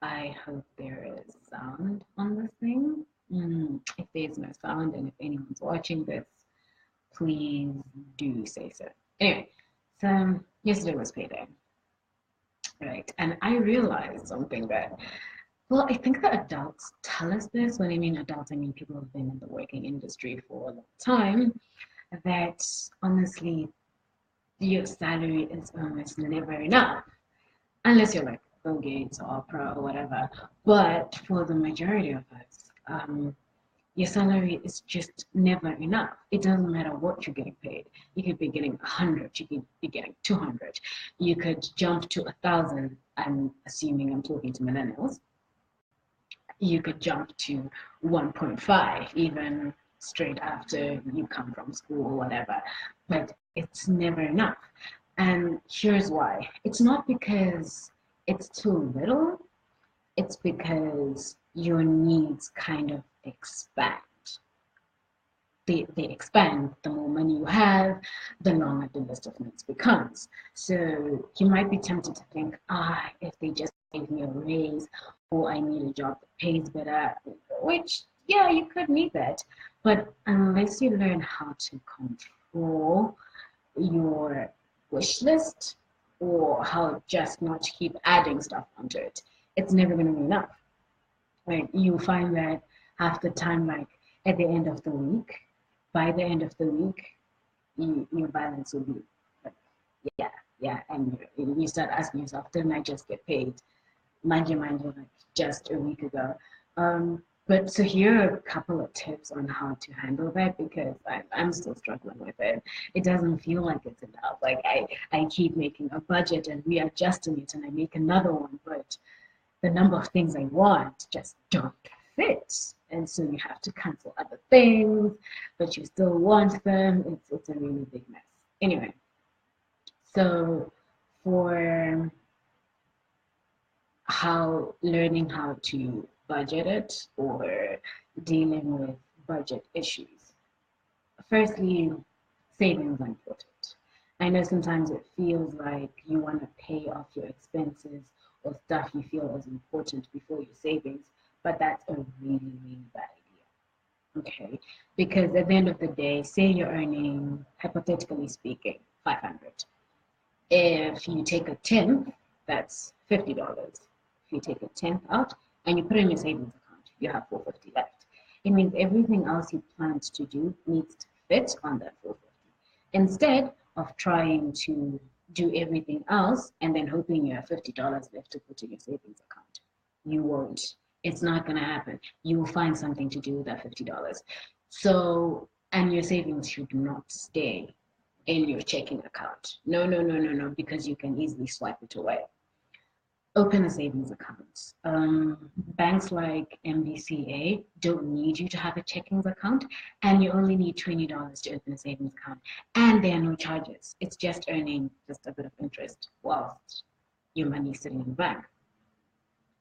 I hope there is sound on this thing. If there's no sound and if anyone's watching this, please do say so. Anyway, so yesterday was payday, right? And I realized something that, well, I think that adults tell us this. When I mean adults, I mean people who've been in the working industry for a long time, that honestly, your salary is almost never enough, unless you're like Bill Gates or Oprah or whatever. But for the majority of us, your salary is just never enough. It doesn't matter what you're getting paid. You could be getting 100, you could be getting 200, you could jump to 1,000. I'm assuming I'm talking to millennials. You could jump to 1.5, even straight after you come from school or whatever. But it's never enough. And here's why. It's not because it's too little, it's because your needs kind of expand. They expand. The more money you have, the longer the list of needs becomes. So you might be tempted to think, if they just gave me a raise, or I need a job that pays better, which, yeah, you could need that. But unless you learn how to control your wish list, or how just not to keep adding stuff onto it, it's never going to be enough. Right? You find that half the time, like at the end of the week, by the end of the week, your balance will be like, yeah, and you start asking yourself, didn't I just get paid? Mind you, like just a week ago. But so here are a couple of tips on how to handle that, because I'm still struggling with it. It doesn't feel like it's enough. Like I keep making a budget and readjusting it, and I make another one, but the number of things I want just don't fit. And so you have to cancel other things, but you still want them. It's a really big mess. Anyway, so for learning how to budget it or dealing with budget issues. Firstly, savings are important. I know sometimes it feels like you want to pay off your expenses or stuff you feel is important before your savings, but that's a really, really bad idea. Okay, because at the end of the day, say you're earning, hypothetically speaking, 500. If you take a tenth, that's $50. If you take a tenth out and you put it in your savings account, you have 450 left. It means everything else you planned to do needs to fit on that 450. Instead of trying to do everything else and then hoping you have $50 left to put in your savings account, you won't. It's not going to happen. You will find something to do with that $50. So, and your savings should not stay in your checking account. No, because you can easily swipe it away. Open a savings account. Banks like MBCA don't need you to have a checking account, and you only need $20 to open a savings account, and there are no charges. It's just earning just a bit of interest whilst your money is sitting in the bank.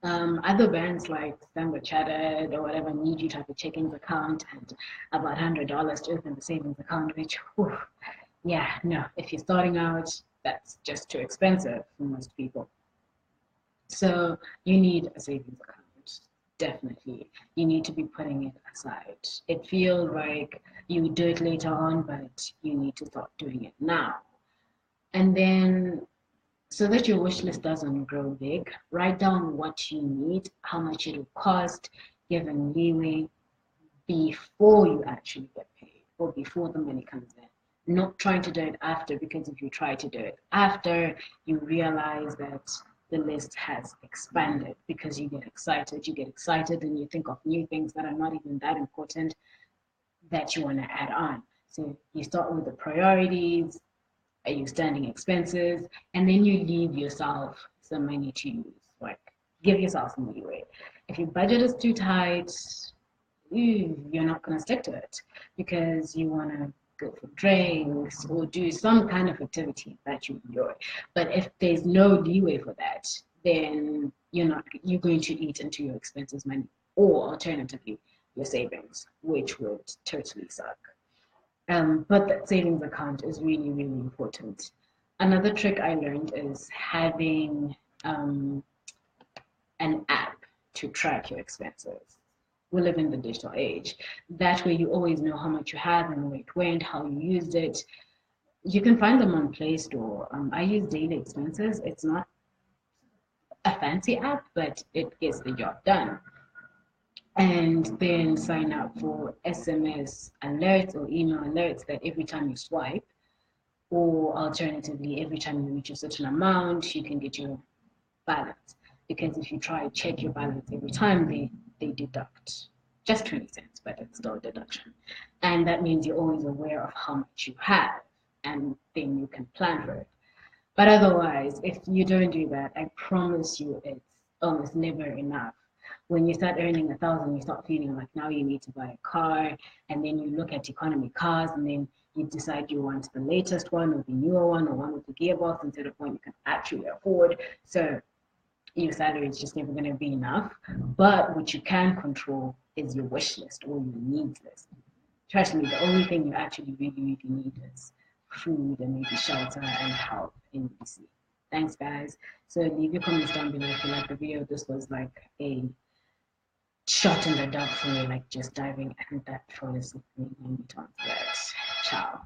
Other banks like Standard Chartered or whatever need you to have a checking account and about $100 to open the savings account, which, yeah, no, if you're starting out, that's just too expensive for most people. So you need a savings account, definitely. You need to be putting it aside. It feels like you do it later on, but you need to start doing it now. And then, so that your wish list doesn't grow big, write down what you need, how much it will cost, given leeway before you actually get paid or before the money comes in. Not trying to do it after, because if you try to do it after, you realize that the list has expanded because you get excited and you think of new things that are not even that important that you want to add on. So you start with the priorities, your standing expenses, and then you leave yourself some money to use. Like, give yourself some leeway. If your budget is too tight, you're not going to stick to it because you want to go for drinks or do some kind of activity that you enjoy. But if there's no leeway for that, then you're going to eat into your expenses money, or alternatively, your savings, which would totally suck. But that savings account is really, really important. Another trick I learned is having an app to track your expenses. We live in the digital age. That way, you always know how much you have and where it went, how you used it. You can find them on Play Store. I use Daily Expenses. It's not a fancy app, but it gets the job done. And then sign up for SMS alerts or email alerts that every time you swipe, or alternatively, every time you reach a certain amount, you can get your balance. Because if you try to check your balance every time, they deduct just 20 cents, but it's still a deduction. And that means you're always aware of how much you have, and then you can plan for it. But otherwise, if you don't do that, I promise you it's almost never enough. When you start earning 1,000, you start feeling like now you need to buy a car, and then you look at economy cars, and then you decide you want the latest one or the newer one or one with the gearbox instead of one you can actually afford. So your salary is just never going to be enough. But what you can control is your wish list or your needs list. Trust me, the only thing you actually really need is food and maybe shelter and help in BC. Thanks, guys. So leave your comments down below if you like the video. This was like a shot in the dark for me, like just diving and that for listening. Ciao.